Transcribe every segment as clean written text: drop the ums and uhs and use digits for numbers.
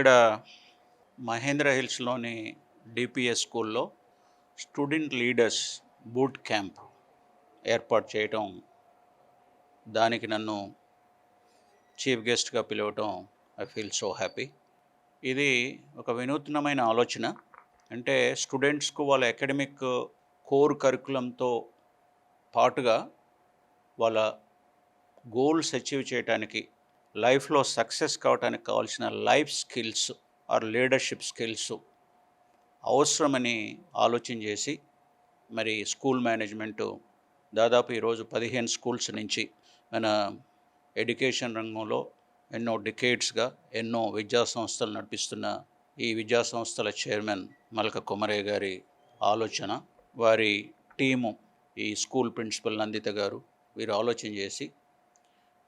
ఇక్కడ మహేంద్ర హిల్స్‌లోని డిపిఎస్ స్కూల్‌లో student leaders boot camp ఏర్పాటు చేయటం, దానికి నన్ను చీఫ్ గెస్ట్‌గా పిలవటం ఐ ఫీల్ సో హ్యాపీ. ఇది ఒక వినూత్నమైన ఆలోచన. అంటే స్టూడెంట్స్‌కు వాళ్ళ అకాడమిక్ కోర్ కరిక్యులంతో పాటుగా వాళ్ళ గోల్స్ అచీవ్ చేయటానికి, లైఫ్‌లో సక్సెస్ కావటానికి కావాల్సిన life skills or leadership skills అవసరమని ఆలోచన చేసి, మరి స్కూల్ మేనేజ్మెంటు దాదాపు ఈరోజు 15 స్కూల్స్ నుంచి మన ఎడ్యుకేషన్ రంగంలో ఎన్నో డికేడ్స్‌గా ఎన్నో విద్యా సంస్థలు నడిపిస్తున్న ఈ విద్యా సంస్థల చైర్మన్ మల్క కొమరయ్య గారి ఆలోచన, వారి టీము, ఈ స్కూల్ ప్రిన్సిపల్ నందిత గారు, వీరు ఆలోచన చేసి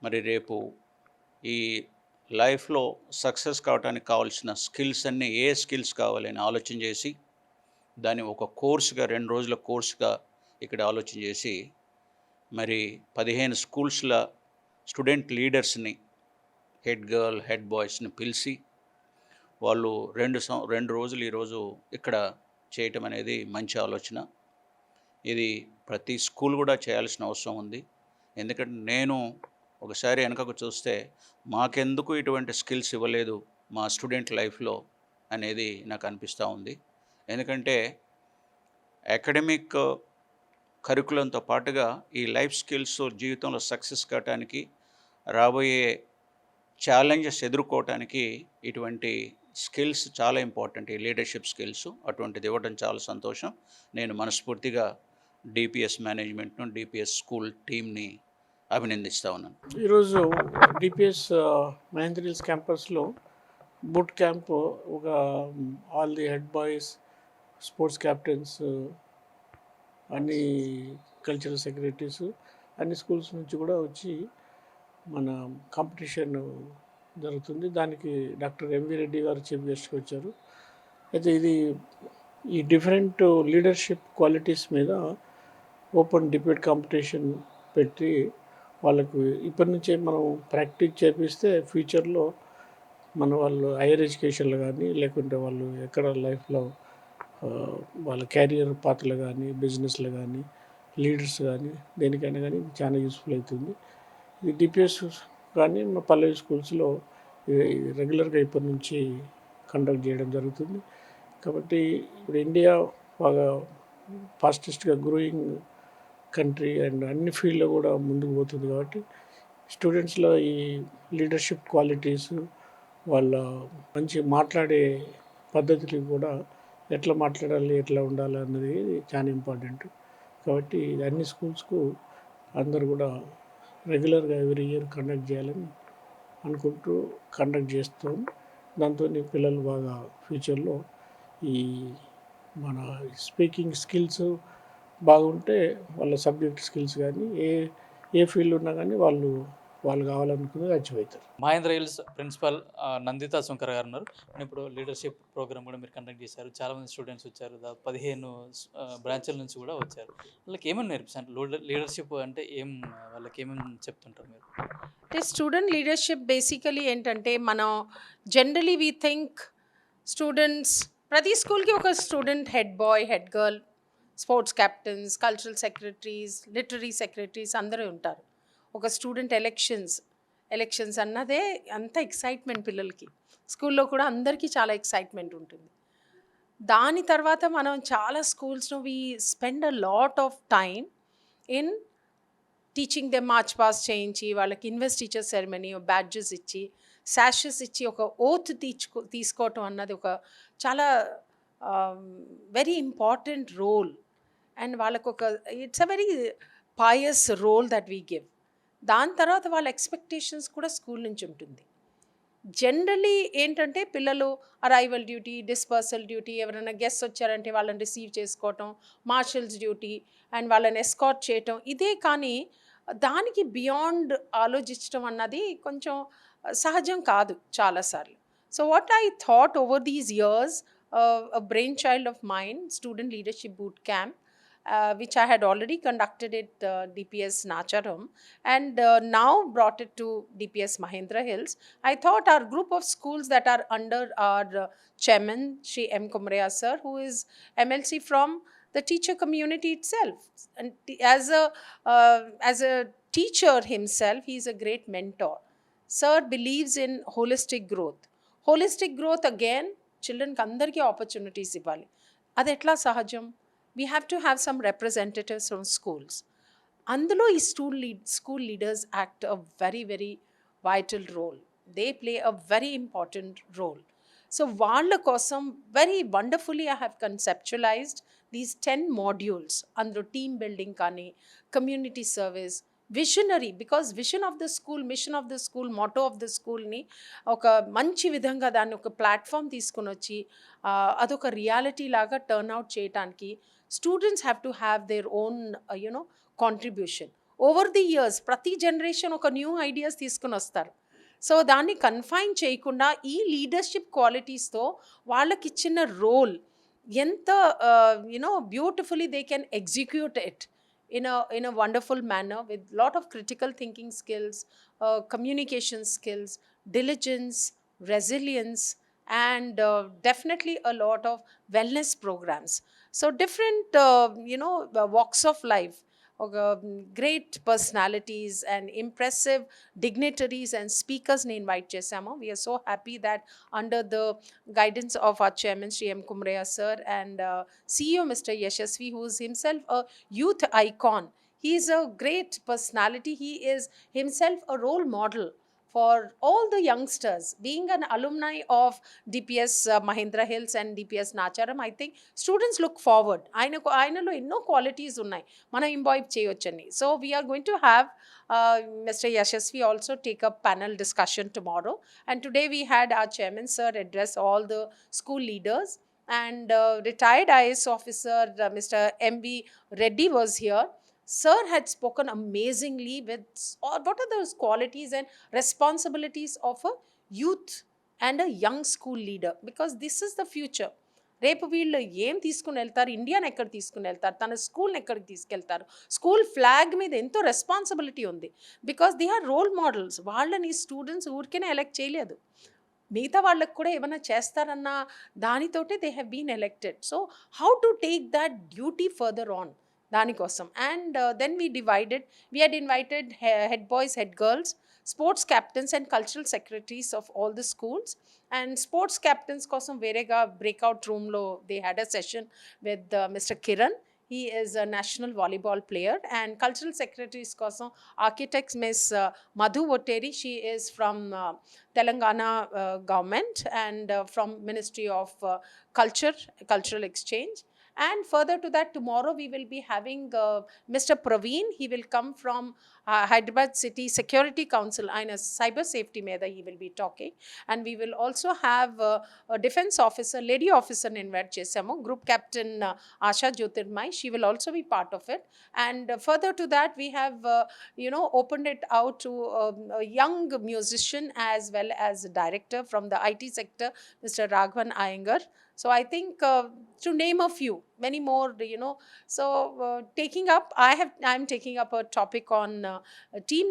మరి రేపు ఈ లైఫ్లో సక్సెస్ కావడానికి కావాల్సిన స్కిల్స్ అన్నీ ఏ స్కిల్స్ కావాలని ఆలోచన చేసి, దాన్ని ఒక కోర్సుగా 2 రోజుల కోర్సుగా ఇక్కడ ఆలోచన చేసి, మరి 15 స్కూల్స్ల స్టూడెంట్ లీడర్స్ని, హెడ్ గర్ల్, హెడ్ బాయ్స్ని పిలిచి వాళ్ళు 2 రోజులు ఈరోజు ఇక్కడ చేయటం అనేది మంచి ఆలోచన. ఇది ప్రతి స్కూల్ కూడా చేయాల్సిన అవసరం ఉంది. ఎందుకంటే నేను ఒకసారి వెనకకు చూస్తే మాకెందుకు ఇటువంటి స్కిల్స్ ఇవ్వలేదు మా స్టూడెంట్ లైఫ్లో అనేది నాకు అనిపిస్తూ ఉంది. ఎందుకంటే అకాడమిక్ కరికులంతో పాటుగా ఈ లైఫ్ స్కిల్స్ జీవితంలో సక్సెస్ కావటానికి, రాబోయే ఛాలెంజెస్ ఎదుర్కోవటానికి ఇటువంటి స్కిల్స్ చాలా ఇంపార్టెంట్. ఈ లీడర్షిప్ స్కిల్స్ అటువంటిది ఇవ్వడం చాలా సంతోషం. నేను మనస్ఫూర్తిగా డిపిఎస్ మేనేజ్మెంట్ను, డిపిఎస్ స్కూల్ టీమ్ని అభినందిస్తూ ఉన్నాను. ఈరోజు డిపిఎస్ మహేంద్ర హిల్స్ క్యాంపస్లో బూట్ క్యాంప్ ఒక all the head boys, sports captains, అన్ని కల్చరల్ సెక్రటరీస్, అన్ని స్కూల్స్ నుంచి కూడా వచ్చి మన కాంపిటీషన్ జరుగుతుంది. దానికి డాక్టర్ ఎంవి రెడ్డి గారు చీఫ్ గెస్ట్గా వచ్చారు. అయితే ఇది ఈ డిఫరెంట్ లీడర్షిప్ క్వాలిటీస్ మీద ఓపెన్ డిబేట్ కాంపిటీషన్ పెట్టి వాళ్ళకు ఇప్పటి నుంచే మనం ప్రాక్టీస్ చేపిస్తే ఫ్యూచర్లో మన వాళ్ళు హైయర్ ఎడ్యుకేషన్లో కానీ, లేకుంటే వాళ్ళు ఎక్కడ లైఫ్లో వాళ్ళ క్యారియర్ పాత్రలు కానీ, బిజినెస్లో కానీ, లీడర్స్ కానీ, దేనికైనా కానీ చాలా యూస్ఫుల్ అవుతుంది. ఈ డిపిఎస్ కానీ మా పల్లవి స్కూల్స్లో రెగ్యులర్గా ఇప్పటి నుంచి కండక్ట్ చేయడం జరుగుతుంది. కాబట్టి ఇప్పుడు ఇండియా బాగా ఫాస్టెస్ట్గా గ్రోయింగ్ కంట్రీ అండ్ అన్ని ఫీల్డ్లో కూడా ముందుకు పోతుంది. కాబట్టి స్టూడెంట్స్లో ఈ లీడర్షిప్ క్వాలిటీస్, వాళ్ళ మంచి మాట్లాడే పద్ధతులు కూడా ఎట్లా మాట్లాడాలి, ఎట్లా ఉండాలి అన్నది చాలా ఇంపార్టెంట్. కాబట్టి అన్ని స్కూల్స్కు అందరు కూడా రెగ్యులర్గా ఎవ్రీ ఇయర్ కండక్ట్ చేయాలని అనుకుంటూ కండక్ట్ చేస్తాం. దాంతో పిల్లలు బాగా ఫ్యూచర్లో ఈ మన స్పీకింగ్ స్కిల్స్ బాగుంటే వాళ్ళ సబ్జెక్ట్ స్కిల్స్ కానీ ఏ ఫీల్డ్ ఉన్నా కానీ వాళ్ళు కావాలనుకున్నది అచీవ్ అవుతారు. మహేంద్ర హిల్స్ ప్రిన్సిపల్ నందితా శంకర్ గారు ఉన్నారు. ఇప్పుడు లీడర్షిప్ ప్రోగ్రామ్ కూడా మీరు కండక్ట్ చేశారు. చాలామంది స్టూడెంట్స్ వచ్చారు. 15 బ్రాంచ్ల నుంచి కూడా వచ్చారు. వాళ్ళకి ఏమేమి నేర్పిస్తారు? లీడర్షిప్ అంటే వాళ్ళకి ఏమేమి చెప్తుంటారు మీరు? అంటే స్టూడెంట్ లీడర్షిప్ బేసికలీ ఏంటంటే, మనం జనరలీ వీ థింక్ స్టూడెంట్స్, ప్రతి స్కూల్కి ఒక student head boy, head girl, sports captains, cultural secretaries, literary secretaries అందరూ ఉంటారు. ఒక స్టూడెంట్ ఎలక్షన్స్ అన్నదే అంత ఎక్సైట్మెంట్ పిల్లలకి. స్కూల్లో కూడా అందరికీ చాలా ఎక్సైట్మెంట్ ఉంటుంది. దాని తర్వాత మనం చాలా స్కూల్స్లో we spend a lot of time in teaching them March pass చేయించి, వాళ్ళకి ఇన్వెస్ట్ టీచర్ సెరమనీ, బ్యాడ్జెస్ ఇచ్చి, శాషెస్ ఇచ్చి, ఒక ఓత్ తీసుకోవటం అన్నది ఒక చాలా వెరీ ఇంపార్టెంట్ రోల్. అండ్ వాళ్ళకు ఒక it's a very pious role that we give. దాని తర్వాత వాళ్ళ ఎక్స్పెక్టేషన్స్ కూడా స్కూల్ నుంచి ఉంటుంది. జనరలీ ఏంటంటే పిల్లలు అరైవల్ డ్యూటీ, డిస్పర్సల్ డ్యూటీ, ఎవరైనా గెస్ట్ వచ్చారంటే వాళ్ళని రిసీవ్ చేసుకోవటం, మార్షల్స్ డ్యూటీ అండ్ వాళ్ళని ఎస్కార్ట్ చేయటం, ఇదే. కానీ దానికి బియాండ్ ఆలోచించడం అన్నది కొంచెం సహజం కాదు చాలాసార్లు. So what I thought over these years, a brainchild of mine, student leadership boot camp, which I had already conducted at DPS Nacharam and now brought it to DPS Mahendra Hills. I thought our group of schools that are under our chairman, Shri M. Kumreya sir, who is MLC from the teacher community itself. And as a teacher himself, he is a great mentor. Sir believes in holistic growth. Holistic growth again, children ki andarki opportunities ఇవ్వాలి. అది ఎట్లా సహజం? We have to have some representatives from schools. అందులో ఈ school leaders act a very very vital role. They play a very important role. So వాళ్ళ కోసం very wonderfully I have conceptualised these 10 modules. అందులో team building కానీ, community service, visionary, because vision of the school, mission of the school, motto of the స్కూల్ని ఒక మంచి విధంగా దాన్ని ఒక ప్లాట్ఫామ్ తీసుకుని వచ్చి అదొక రియాలిటీ లాగా టర్న్ అవుట్ చేయడానికి students have to have their own contribution. Over the years ప్రతి జనరేషన్ ఒక న్యూ ఐడియాస్ తీసుకుని వస్తారు. సో దాన్ని కన్ఫైన్ చేయకుండా ఈ లీడర్షిప్ క్వాలిటీస్తో వాళ్ళకి ఇచ్చిన రోల్ ఎంత beautifully they can execute it in a wonderful manner with lot of critical thinking skills, communication skills, diligence, resilience, and definitely a lot of wellness programs. So different walks of life, great personalities and impressive dignitaries and speakers ni invite chesamo. We are so happy that under the guidance of our chairman Shri M. Kumreya sir and CEO Mr. Yashasvi, who is himself a youth icon, he is a great personality. He is himself a role model for all the youngsters. Being an alumni of DPS Mahendra Hills and DPS Nacharam, I think students look forward. Aynalo enno qualities unnai mana imbibe cheyochani. So we are going to have Mr. Yashasvi also take a panel discussion tomorrow, and today we had our chairman sir address all the school leaders, and retired IAS officer Mr. MB Reddy was here. Sir had spoken amazingly with what are those qualities and responsibilities of a youth and a young school leader, because this is the future. రేపు వీళ్ళు ఏం తీసుకుని వెళ్తారు, ఇండియాని ఎక్కడ తీసుకుని వెళ్తారు, తన స్కూల్ని ఎక్కడికి తీసుకెళ్తారు, స్కూల్ ఫ్లాగ్ మీద ఎంతో రెస్పాన్సిబిలిటీ ఉంది. Because they are role models. వాళ్ళని స్టూడెంట్స్ ఊరికేనే ఎలెక్ట్ చేయలేదు, మిగతా వాళ్ళకు కూడా ఏమైనా చేస్తారన్న దానితోటే they have been elected. So how to take that duty further on దానికోసం. And then we had invited head boys, head girls, sports captains and cultural secretaries of all the schools. And sports captains కోసం వేరేగా breakout room లో they had a session with Mr. Kiran. He is a national volleyball player. And cultural secretaries కోసం architect Miss Madhu Otteri. She is from Telangana government and from Ministry of Cultural Exchange. And further to that, tomorrow we will be having Mr. Praveen. He will come from Hyderabad City Security Council. And a cyber safety meda he will be talking. And we will also have a defense officer, lady officer invite chesamo, Group Captain Asha Jyotirmai. She will also be part of it. And further to that, we have opened it out to a young musician as well as a director from the IT sector, Mr. Raghavan Iyengar. So I think to name a few, many more, So I'm taking up a topic on team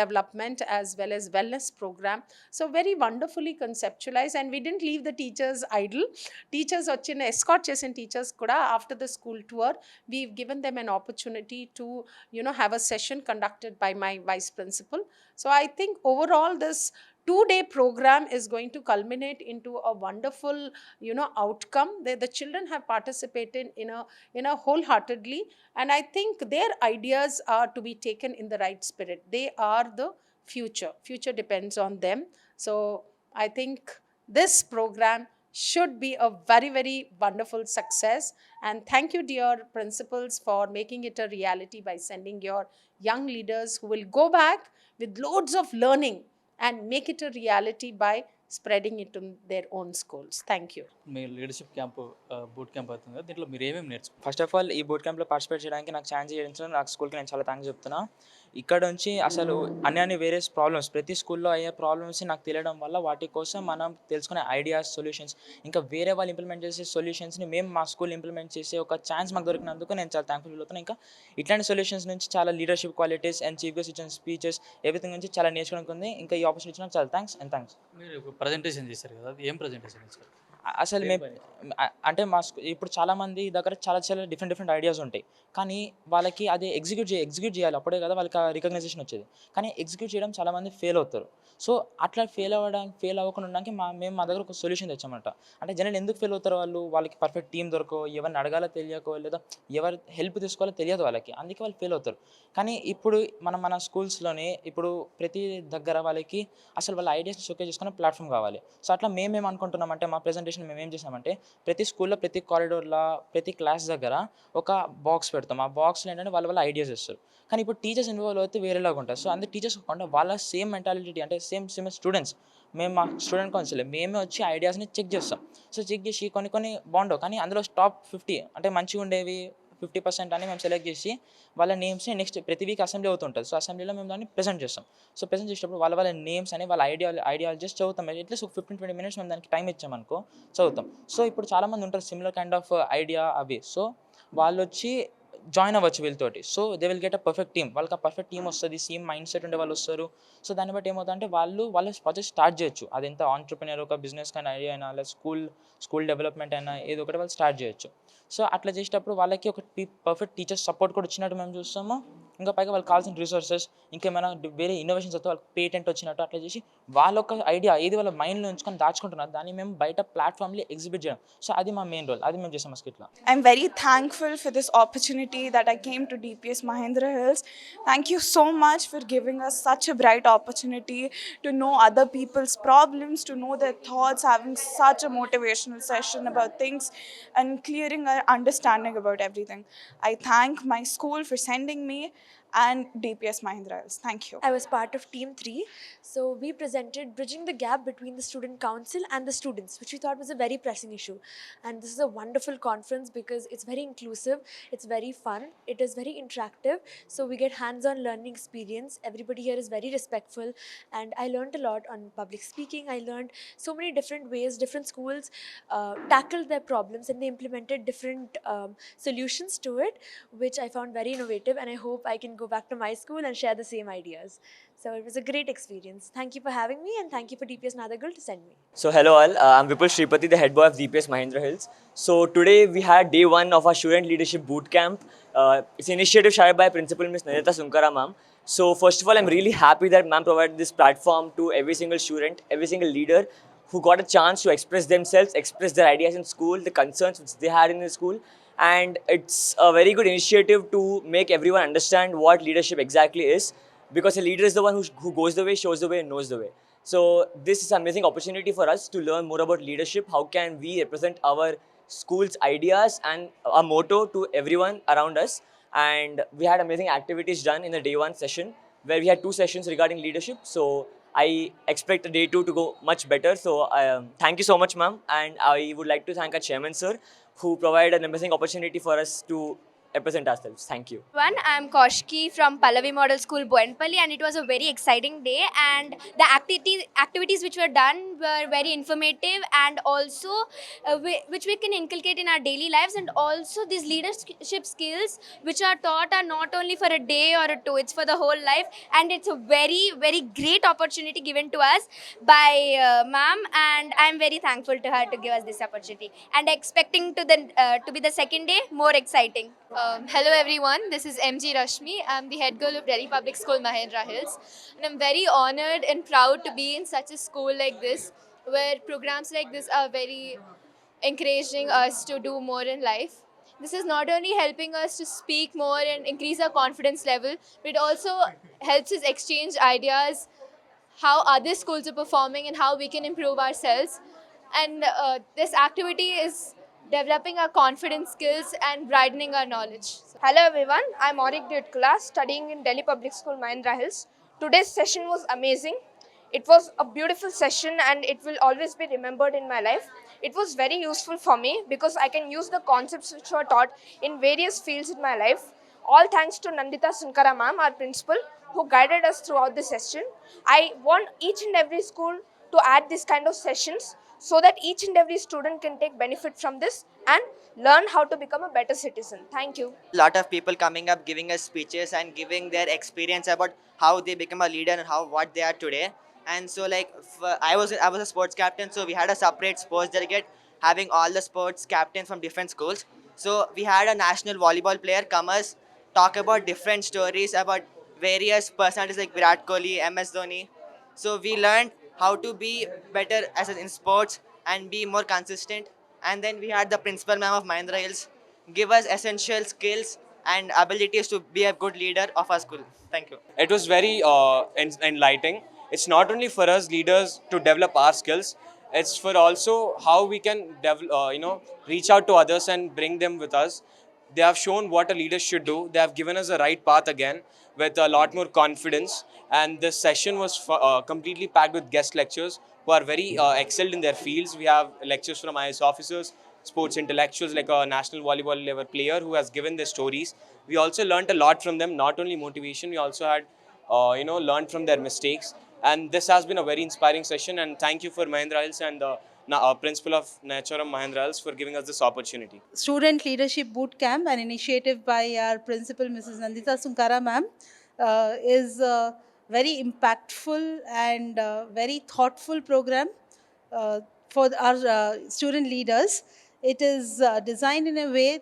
development as well as wellness program. So very wonderfully conceptualized, and we didn't leave the teachers idle. Teachers vachina escort chesin teachers kuda after the school tour, we've given them an opportunity to have a session conducted by my vice principal. So I think overall this 2-day program is going to culminate into a wonderful outcome. The children have participated in a wholeheartedly, and I think their ideas are to be taken in the right spirit. They are the future depends on them. So I think this program should be a very very wonderful success. And thank you dear principals for making it a reality by sending your young leaders who will go back with loads of learning and make it a reality by spreading it in their own schools. Thank you. Me leadership camp boot camp అవుతుంది కదా, దీంట్లో మీరు ఏమేమి నేర్చుకున్నారు? First of all ఈ boot క్యాంప్లో participate చేయడానికి నాకు ఛాన్స్ ఇచ్చిన నాకు స్కూల్కి నేను చాలా థ్యాంక్స్ చెప్తున్నా. ఇక్కడ నుంచి అసలు అన్ని వేరే ప్రాబ్లమ్స్ ప్రతి స్కూల్లో అయ్యే ప్రాబ్లమ్స్ నాకు తెలియడం వల్ల వాటి కోసం మనం తెలుసుకునే ఐడియాస్ సొల్యూషన్స్ ఇంకా వేరే వాళ్ళు ఇంప్లిమెంట్ చేసే సొల్యూషన్స్ని మేము మా స్కూల్ ఇంప్లిమెంట్ చేసే ఒక ఛాన్స్ మాకు దొరికినందుకు నేను చాలా థ్యాంక్ఫుల్ ఫీల్ అవుతాను. ఇంకా ఇట్లాంటి సొల్యూషన్స్ నుంచి చాలా leadership qualities and chief guest ఇచ్చిన స్పీచెస్ ఎవ్రీథింగ్ నుంచి చాలా నేర్చుకోవడానికి ఉంది. ఇంకా ఈ ఆపర్చునిటీ ఇచ్చినందుకు చాలా థ్యాంక్స్. మీరు ఒక ప్రజెంటేషన్ చేశారు కదా, అది ఏం ప్రజెంటేషన్ ఇచ్చారు? అసలు మేము అంటే మా ఇప్పుడు చాలామంది దగ్గర చాలా చాలా డిఫరెంట్ ఐడియాస్ ఉంటాయి, కానీ వాళ్ళకి అది ఎగ్జిక్యూట్ చేయాలి, అప్పుడే కదా వాళ్ళకి ఆ రికగ్నైజేషన్ వచ్చేది. కానీ ఎగ్జిక్యూట్ చేయడం చాలామంది ఫెయిల్ అవుతారు. సో అట్లా ఫెయిల్ అవ్వకుండా ఉండడానికి మేము మా దగ్గర ఒక సొల్యూషన్ తెచ్చామన్నమాట. అంటే జనరల్ ఎందుకు ఫెయిల్ అవుతారు వాళ్ళకి పర్ఫెక్ట్ టీం దొరకో, ఎవరిని అడగాలో తెలియకో, లేదా ఎవరు హెల్ప్ తీసుకోవాలో తెలియదు వాళ్ళకి, అందుకే వాళ్ళు ఫెయిల్ అవుతారు. కానీ ఇప్పుడు మన స్కూల్స్లోనే ఇప్పుడు ప్రతి దగ్గర వాళ్ళకి అసలు వాళ్ళ ఐడియాస్ని షోకేస్ చేసుకునే ప్లాట్ఫామ్ కావాలి. సో అట్లా మేమేం అనుకుంటున్నామంటే మా ప్రెజెంటేషన్ మేము ఏం చేసామంటే ప్రతి స్కూల్లో ప్రతి కారిడోర్లో ప్రతి క్లాస్ దగ్గర ఒక బాక్స్ పెడతాం. ఆ బాక్స్లో ఏంటంటే వాళ్ళ ఐడియాస్ ఇస్తారు. కానీ ఇప్పుడు టీచర్స్ ఇన్వాల్వ్ అయితే వేరేలాగా ఉంటారు. సో అందరు టీచర్స్ కాకుండా వాళ్ళ సేమ్ మెంటాలిటీ అంటే సేమ్ స్టూడెంట్స్ మేము మా స్టూడెంట్ కౌన్సిల్ మేమే వచ్చి ఐడియాస్ని చెక్ చేస్తాం. సో చెక్ చేసి కొన్ని బాగుండవు, కానీ అందులో టాప్ 50 అంటే మంచిగా ఉండేవి 50% అని మేము సెలెక్ట్ చేసి వాళ్ళ నేమ్స్ని నెక్స్ట్ ప్రతి వీక్ అసెంబ్లీ అవుతుంటుంది. సో అసెంబ్లీలో మేము దాన్ని ప్రెజెంట్ చేస్తాం. సో ప్రెజెంట్ చేసేటప్పుడు వాళ్ళ నేమ్స్ అని వాళ్ళ ఐడియాలజీస్ చదువుతాం. ఎట్లీస్ట్ 15-20 minutes మేము దానికి టైం ఇచ్చామనుకో చదువుతాం. సో ఇప్పుడు చాలామంది ఉంటారు సిమిలర్ కైండ్ ఆఫ్ ఐడియా అవి. సో వాళ్ళు వచ్చి జాయిన్ అవ్వచ్చు వీళ్ళతోటి. So they will get a perfect team. వాళ్ళకి ఆ పర్ఫెక్ట్ టీమ్ వస్తుంది, సేమ్ మైండ్ సెట్ ఉండే వాళ్ళు వస్తారు. సో దాన్ని బట్టి ఏమవుతుందంటే వాళ్ళ ప్రాజెక్ట్ స్టార్ట్ చేయొచ్చు. అది ఎంత ఆంటర్‌ప్రెన్యూర్ ఒక బిజినెస్ కానీ ఐడియా అయినా, లేదా స్కూల్ డెవలప్మెంట్ అయినా ఏదో ఒకటి వాళ్ళు స్టార్ట్ చేయొచ్చు. సో అట్లా చేసేటప్పుడు వాళ్ళకి ఒక పర్ఫెక్ట్ టీచర్స్ సపోర్ట్ కూడా వచ్చినట్టు మేము చూస్తాము. ఇంకా పైగా వాళ్ళకి కావాల్సిన రిసోర్సెస్ ఇంకేమైనా వేరే ఇన్నోవేషన్స్ వస్తే వాళ్ళకి పేటెంట్ వచ్చినట్టు అట్లా చేసి వాళ్ళ ఒక ఐడియా ఏది వాళ్ళ మైండ్లో ఉంచుకొని దాచుకుంటున్నారు దాన్ని మేము బయట ప్లాట్ఫామ్లో ఎగ్జిబిట్ చేయడం. సో అది మా మెయిన్ రోల్, అది మేము చేసాం మా స్కిట్లో. I'm very thankful for this opportunity that I came to DPS Mahendra Hills. Thank you so much for giving us such a bright opportunity to know other people's problems, to know their thoughts, having such a motivational session about things and clearing our understanding about everything. I thank my school for sending me and DPS Mahendra Hills. Thank you. I was part of Team 3. So we presented Bridging the Gap Between the Student Council and the Students, which we thought was a very pressing issue. And this is a wonderful conference because it's very inclusive, it's very fun, it is very interactive. So we get hands-on learning experience. Everybody here is very respectful. And I learned a lot on public speaking. I learned so many different ways different schools tackled their problems and they implemented different solutions to it, which I found very innovative. And I hope I can go back to my school and share the same ideas. So it was a great experience. Thank you for having me and thank you for DPS Nadagal to send me. So hello all, I'm Vipul Shripati, the head boy of DPS Mahendra Hills. So today we had day 1 of our student leadership boot camp. It's an initiative shared by Principal Ms. Nandita Sunkara ma'am. So first of all, I'm really happy that ma'am provided this platform to every single student, every single leader who got a chance to express themselves, express their ideas in school, the concerns which they had in the school. And it's a very good initiative to make everyone understand what leadership exactly is, because a leader is the one who goes the way, shows the way, and knows the way. So this is an amazing opportunity for us to learn more about leadership. How can we represent our school's ideas and our motto to everyone around us? And we had amazing activities done in the day 1 session, where we had 2 sessions regarding leadership. So I expect day 2 to go much better. So thank you so much, ma'am. And I would like to thank our chairman, sir, who provided an amazing opportunity for us to represent ourselves. Thank you. I'm Koshki from Pallavi Model School, Boyenpalli, and it was a very exciting day. And the activities which were done were very informative, and also which we can inculcate in our daily lives. And also these leadership skills which are taught are not only for a day or a two; it's for the whole life. And it's a very, very great opportunity given to us by ma'am, and I'm very thankful to her to give us this opportunity. And expecting to be the second day more exciting. Hello everyone, this is MG Rashmi. I'm the head girl of Delhi Public School Mahendra Hills, and I'm very honored and proud to be in such a school like this, where programs like this are very encouraging us to do more in life. This is not only helping us to speak more and increase our confidence level, but it also helps us exchange ideas, how other schools are performing and how we can improve ourselves. And this activity is developing our confidence skills and broadening our knowledge. Hello everyone, I'm Aurik Dutkula, studying in Delhi Public School Mahendra Hills. Today's session was amazing. It was a beautiful session and it will always be remembered in my life. It was very useful for me because I can use the concepts which were taught in various fields in my life. All thanks to Nandita Sunkara ma'am, our principal, who guided us throughout the session. I want each and every school to add this kind of sessions so that each and every student can take benefit from this and learn how to become a better citizen. Thank you. Lot of people coming up giving us speeches and giving their experience about how they become a leader and how what they are today. And so like I was a sports captain, so we had a separate sports delegate having all the sports captains from different schools. So we had a national volleyball player come us talk about different stories about various personalities like Virat Kohli, MS Dhoni. So we learned how to be better as in sports and be more consistent. And then we had the principal ma'am of Mahindra Hills give us essential skills and abilities to be a good leader of our school. Thank you. It was very enlightening. It's not only for us leaders to develop our skills, it's for also how we can reach out to others and bring them with us. They have shown what a leader should do. They have given us the right path again with a lot more confidence. And this session was completely packed with guest lectures who are very excelled in their fields. We have lectures from IAS officers, sports intellectuals like a national volleyball level player who has given their stories. We also learned a lot from them, not only motivation, we also had learned from their mistakes. And this has been a very inspiring session, and thank you for Mahindra Hills and the principal of Nacharam Mahindra Hills for giving us this opportunity. Student Leadership Boot Camp, an initiative by our principal, Mrs. Nandita Sunkara ma'am, is a very impactful and very thoughtful program for our student leaders. It is designed in a way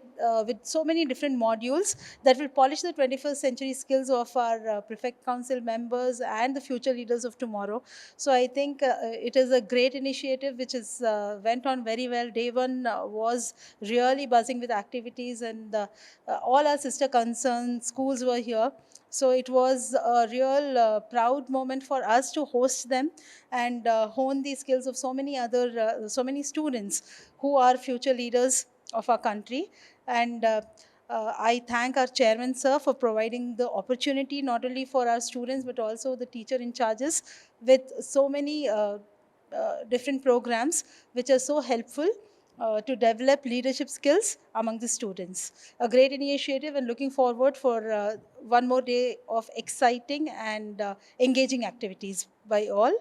with so many different modules that will polish the 21st century skills of our Prefect Council members and the future leaders of tomorrow. So I think it is a great initiative which is went on very well. Day one was really buzzing with activities, and all our sister concerned schools were here. So it was a real proud moment for us to host them and hone the skills of so many students who are future leaders of our country. And I thank our chairman, sir, for providing the opportunity not only for our students but also the teacher in charges with so many different programs which are so helpful to develop leadership skills among the students. A great initiative, and looking forward for one more day of exciting and engaging activities by all.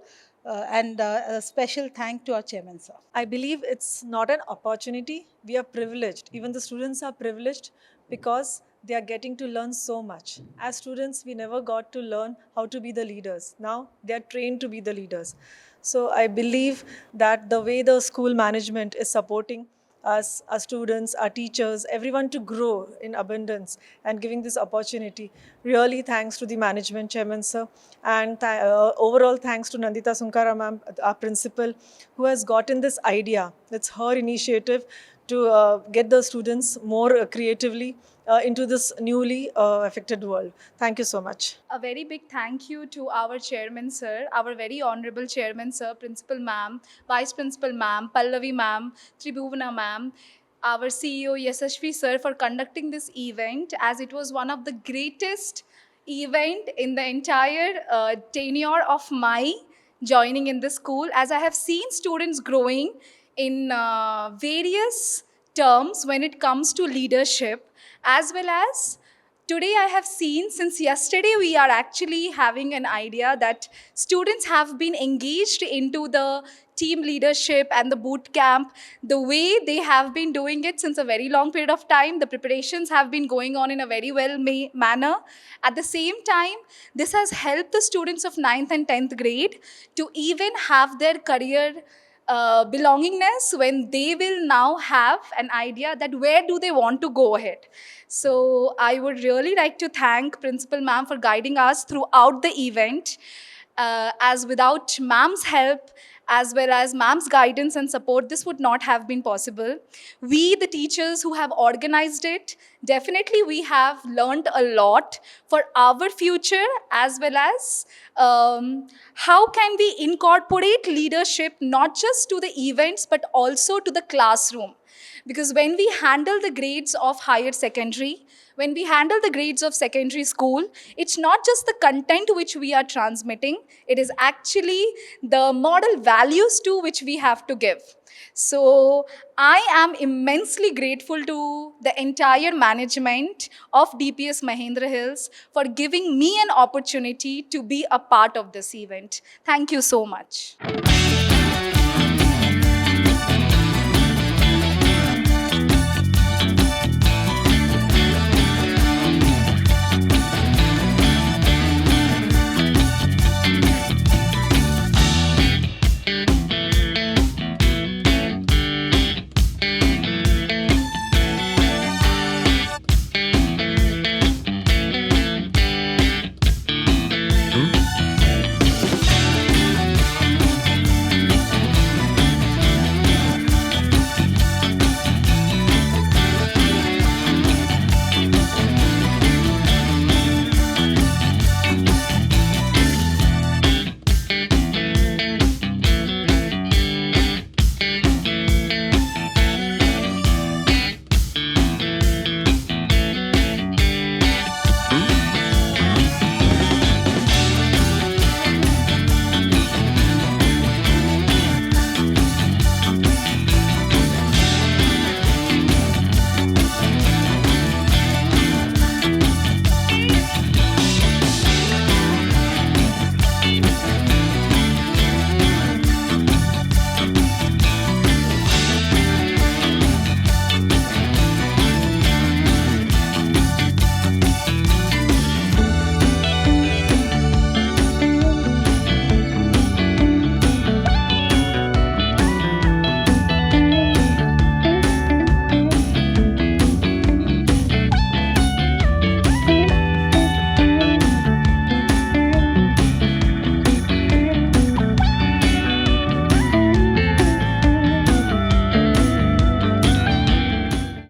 And a special thank to our chairman, sir. I believe it's not an opportunity. We are privileged. Even the students are privileged because they are getting to learn so much. As students, we never got to learn how to be the leaders. Now they are trained to be the leaders. So I believe that the way the school management is supporting us, our students, our teachers, everyone to grow in abundance and giving this opportunity. Really thanks to the management, Chairman sir, and overall thanks to Nandita Sunkara ma'am, our principal, who has gotten this idea. It's her initiative to get the students more creatively into this newly affected world. Thank you so much. A very big thank you to our chairman sir, our very honorable chairman sir, principal ma'am, vice principal ma'am, Pallavi ma'am, Tribhuvana ma'am, our CEO Yasashvi sir for conducting this event, as it was one of the greatest event in the entire tenure of my joining in the school, as I have seen students growing in various terms when it comes to leadership, as well as today I have seen, since yesterday we are actually having an idea that students have been engaged into the team leadership and the boot camp, the way they have been doing it since a very long period of time. The preparations have been going on in a very well manner. At the same time, this has helped the students of 9th and 10th grade to even have their career belongingness when they will now have an idea that where do they want to go ahead. So I would really like to thank Principal Ma'am for guiding us throughout the event, as without Ma'am's help as well as Ma'am's guidance and support, this would not have been possible. We, the teachers who have organized it, definitely we have learned a lot for our future, as well as how can we incorporate leadership not just to the events but also to the classroom. Because when we handle the grades of higher secondary, when we handle the grades of secondary school, it's not just the content which we are transmitting, it is actually the model values too which we have to give. So I am immensely grateful to the entire management of DPS Mahendra Hills for giving me an opportunity to be a part of this event. Thank you so much.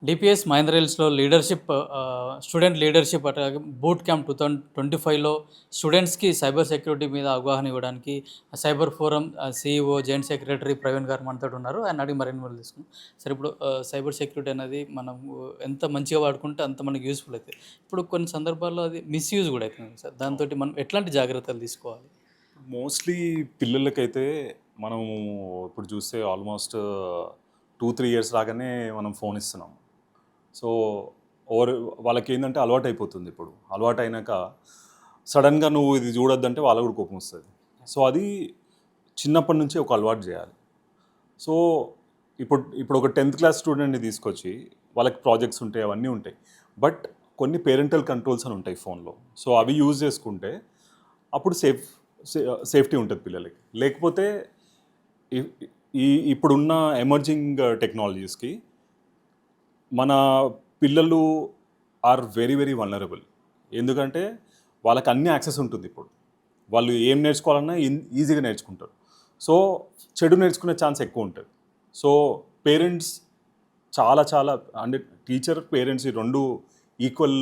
DPS Mahendra హిల్స్లో leadership student leadership అట్లాగే boot camp 2025లో స్టూడెంట్స్కి cyber security మీద అవగాహన ఇవ్వడానికి cyber forum CEO joint secretary Praveen గారు మనతో ఉన్నారు. ఆయన అడిగి మరిన్ని వాళ్ళు తీసుకున్నాం. సరే, ఇప్పుడు సైబర్ సెక్యూరిటీ అనేది మనం ఎంత మంచిగా వాడుకుంటే అంత మనకి యూస్ఫుల్ అవుతుంది. ఇప్పుడు కొన్ని సందర్భాల్లో అది మిస్యూజ్ కూడా అవుతుంది సార్. దాంతో మనం ఎట్లాంటి జాగ్రత్తలు తీసుకోవాలి? మోస్ట్లీ పిల్లలకైతే మనం ఇప్పుడు చూస్తే ఆల్మోస్ట్ 2-3 ఇయర్స్ రాగానే మనం ఫోన్ ఇస్తున్నాం. సో వాళ్ళకి ఏంటంటే అలవాటు అయిపోతుంది. ఇప్పుడు అలవాటు అయినాక సడన్గా నువ్వు ఇది చూడొద్దంటే వాళ్ళకు కూడా కోపం వస్తుంది. సో అది చిన్నప్పటి నుంచి ఒక అలవాటు చేయాలి. సో ఇప్పుడు ఒక 10th క్లాస్ స్టూడెంట్ని తీసుకొచ్చి వాళ్ళకి ప్రాజెక్ట్స్ ఉంటాయి, అవన్నీ ఉంటాయి. బట్ కొన్ని పేరెంటల్ కంట్రోల్స్ అని ఉంటాయి ఫోన్లో. సో అవి యూజ్ చేసుకుంటే అప్పుడు సేఫ్టీ ఉంటుంది పిల్లలకి. లేకపోతే ఇప్పుడున్న ఎమర్జింగ్ టెక్నాలజీస్కి మన పిల్లలు ఆర్ వెరీ వెరీ వల్నరబుల్. ఎందుకంటే వాళ్ళకి అన్ని యాక్సెస్ ఉంటుంది. ఇప్పుడు వాళ్ళు ఏం నేర్చుకోవాలన్నా ఈజీగా నేర్చుకుంటారు. సో చెడు నేర్చుకునే ఛాన్స్ ఎక్కువ ఉంటుంది. సో పేరెంట్స్ చాలా అంటే టీచర్ పేరెంట్స్ ఈ రెండు ఈక్వల్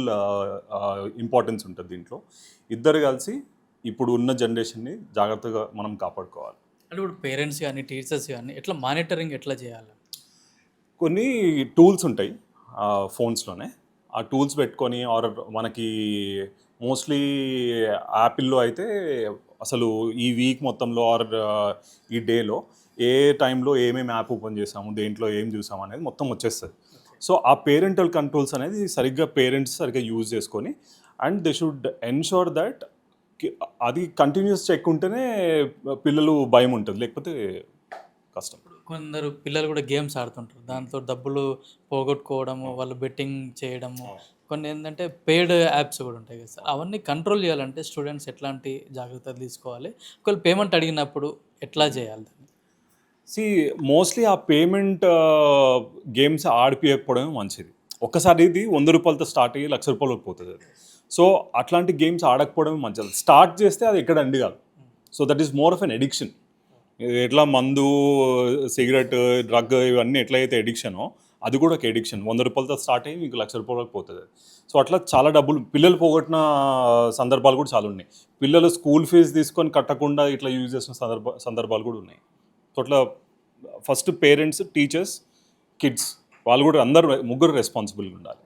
ఇంపార్టెన్స్ ఉంటుంది దీంట్లో. ఇద్దరు కలిసి ఇప్పుడు ఉన్న జనరేషన్ని జాగ్రత్తగా మనం కాపాడుకోవాలి. అంటే ఇప్పుడు పేరెంట్స్ కానీ టీచర్స్ కానీ ఎట్లా మానిటరింగ్ ఎట్లా చేయాలి? కొన్ని టూల్స్ ఉంటాయి ఫోన్స్లోనే. ఆ టూల్స్ పెట్టుకొని ఆర్ మనకి మోస్ట్లీ యాపిల్లో అయితే అసలు ఈ వీక్ మొత్తంలో ఆర్ ఈ డేలో ఏ టైంలో ఏమేమి యాప్ ఓపెన్ చేసాము, దేంట్లో ఏం చూసాము అనేది మొత్తం వచ్చేస్తుంది. సో ఆ పేరెంటల్ కంట్రోల్స్ అనేది పేరెంట్స్ సరిగ్గా యూజ్ చేసుకొని and they should ensure that అది కంటిన్యూస్ చెక్ ఉంటేనే పిల్లలు భయం ఉంటుంది, లేకపోతే కష్టం. కొందరు పిల్లలు కూడా గేమ్స్ ఆడుతుంటారు, దాంతో డబ్బులు పోగొట్టుకోవడము, వాళ్ళు బెట్టింగ్ చేయడము, కొన్ని ఏంటంటే పెయిడ్ యాప్స్ కూడా ఉంటాయి కదా సార్. అవన్నీ కంట్రోల్ చేయాలంటే స్టూడెంట్స్ ఎట్లాంటి జాగ్రత్తలు తీసుకోవాలి? ఒకవేళ పేమెంట్ అడిగినప్పుడు ఎట్లా చేయాలి? మోస్ట్లీ ఆ పేమెంట్ గేమ్స్ ఆడిపియకపోవడమే మంచిది. ఒక్కసారి ఇది 100 రూపాయలతో స్టార్ట్ అయ్యి 1,00,000 రూపాయలకు పోతుంది అది. సో అట్లాంటి గేమ్స్ ఆడకపోవడమే మంచిది. స్టార్ట్ చేస్తే అది ఎక్కడ అండి కాదు. So that is more of an addiction. ఎట్లా మందు, సిగరెట్, డ్రగ్ ఇవన్నీ ఎట్లయితే ఎడిక్షనో అది కూడా ఒక ఎడిక్షన్. 100 రూపాయలతో స్టార్ట్ అయ్యి మీకు 1,00,000 రూపాయలకు పోతుంది. సో అట్లా చాలా డబ్బులు పిల్లలు పోగొట్టిన సందర్భాలు కూడా చాలా ఉన్నాయి. పిల్లలు స్కూల్ ఫీజు తీసుకొని కట్టకుండా ఇట్లా యూజ్ చేసిన సందర్భాలు కూడా ఉన్నాయి. సో అట్లా ఫస్ట్ పేరెంట్స్, టీచర్స్, కిడ్స్ వాళ్ళు కూడా అందరూ ముగ్గురు రెస్పాన్సిబుల్గా ఉండాలి.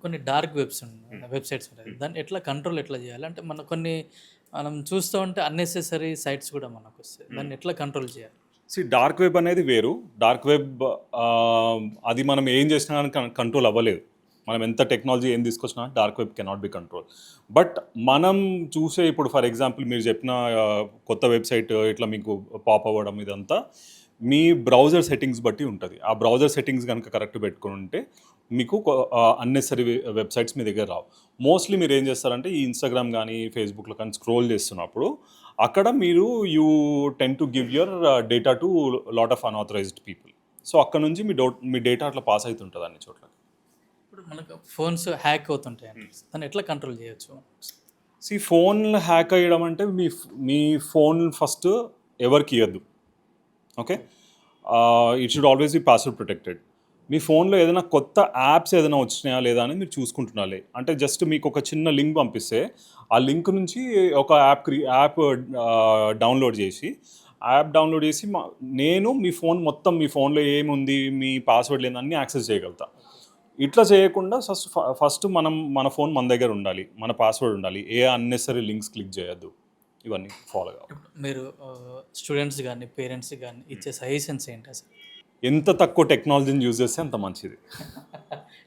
కొన్ని డార్క్ వెబ్సైట్స్ ఉంటాయి, దాన్ని ఎట్లా కంట్రోల్ ఎట్లా చేయాలి? అంటే మనం చూస్తూ ఉంటే అన్నెసెసరీ సైట్స్ కూడా మనకు వస్తాయి, దాన్ని ఎట్లా కంట్రోల్ చేయాలి? డార్క్ వెబ్ అనేది వేరు. డార్క్ వెబ్ అది మనం ఏం చేసినా కానీ కంట్రోల్ అవ్వలేదు. మనం ఎంత టెక్నాలజీ ఏం తీసుకొచ్చినా dark web cannot be control. But మనం చూసే ఇప్పుడు ఫర్ ఎగ్జాంపుల్ మీరు చెప్పిన కొత్త వెబ్సైట్ ఇట్లా మీకు పాప్ అవ్వడం ఇదంతా మీ బ్రౌజర్ సెట్టింగ్స్ బట్టి ఉంటుంది. ఆ బ్రౌజర్ సెట్టింగ్స్ కనుక కరెక్ట్ పెట్టుకుని ఉంటే మీకు అన్నెసరీ వెబ్సైట్స్ మీ దగ్గర రావు. మోస్ట్లీ మీరు ఏం చేస్తారంటే ఈ ఇన్స్టాగ్రామ్ కానీ ఫేస్బుక్లో కానీ స్క్రోల్ చేస్తున్నప్పుడు అక్కడ మీరు you tend to give your data to lot of unauthorised people. So అక్కడ నుంచి మీ డేటా అట్లా పాస్ అవుతుంటుంది అన్ని చోట్ల. ఇప్పుడు మనకు ఫోన్స్ హ్యాక్ అవుతుంటాయి, దాన్ని ఎట్లా కంట్రోల్ చేయొచ్చు? ఫోన్ హ్యాక్ అయ్యడం అంటే మీ ఫోన్ ఫస్ట్ ఎవరికి ఇవ్వద్దు. Okay, it should always be password protected. మీ ఫోన్లో ఏదైనా కొత్త యాప్స్ ఏదైనా వచ్చినాయా లేదా అని మీరు చూసుకుంటున్నాలే. అంటే జస్ట్ మీకు ఒక చిన్న లింక్ పంపిస్తే ఆ లింక్ నుంచి ఒక యాప్ డౌన్లోడ్ చేసి నేను మీ ఫోన్లో ఏముంది, మీ పాస్వర్డ్ లేదని యాక్సెస్ చేయగలుగుతా. ఇట్లా చేయకుండా ఫస్ట్ మన ఫోన్ మన దగ్గర ఉండాలి, మన పాస్వర్డ్ ఉండాలి, ఏ అన్నెసరీ లింక్స్ క్లిక్ చేయొద్దు, ఇవన్నీ ఫాలో కావాలి. మీరు స్టూడెంట్స్ కానీ పేరెంట్స్ కానీ ఇచ్చే సజెషన్స్ ఏంటి అసలు? ఎంత తక్కువ టెక్నాలజీని యూజ్ చేస్తే అంత మంచిది.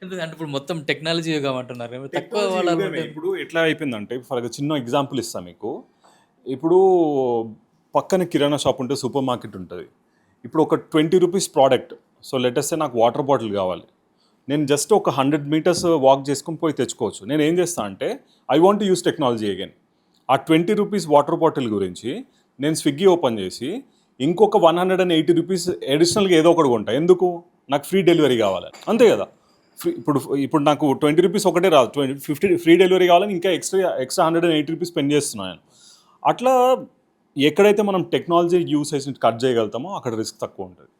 ఎందుకంటే ఇప్పుడు మొత్తం టెక్నాలజీ కామంటున్నారు, తక్కువ ఇప్పుడు ఎట్లా అయిపోయిందంటే ఫర్ చిన్న ఎగ్జాంపుల్ ఇస్తాను మీకు. ఇప్పుడు పక్కన కిరాణా షాప్ ఉంటే సూపర్ మార్కెట్ ఉంటుంది. ఇప్పుడు ఒక 20 రూపీస్ ప్రోడక్ట్, సో లెటెస్ట్ నాకు వాటర్ బాటిల్ కావాలి, నేను జస్ట్ ఒక 100 మీటర్స్ వాక్ చేసుకొని పోయి తెచ్చుకోవచ్చు. నేను ఏం చేస్తాను అంటే I want to use technology again. ఆ 20 రూపీస్ వాటర్ బాటిల్ గురించి నేను స్విగ్గీ ఓపెన్ చేసి ఇంకొక 180 రూపీస్ అడిషనల్గా ఏదో ఒకటి కొంటా. ఎందుకు? నాకు ఫ్రీ డెలివరీ కావాలి, అంతే కదా. ఇప్పుడు నాకు 20 రూపీస్ ఒకటే రాదు, 50 ఫ్రీ డెలివరీ కావాలని ఇంకా ఎక్స్ట్రా 180 రూపీస్ స్పెండ్ చేస్తున్నాను. అట్లా ఎక్కడైతే మనం టెక్నాలజీ యూసేజ్ని కట్ చేయగలుగుతామో అక్కడ రిస్క్ తక్కువ ఉంటుంది.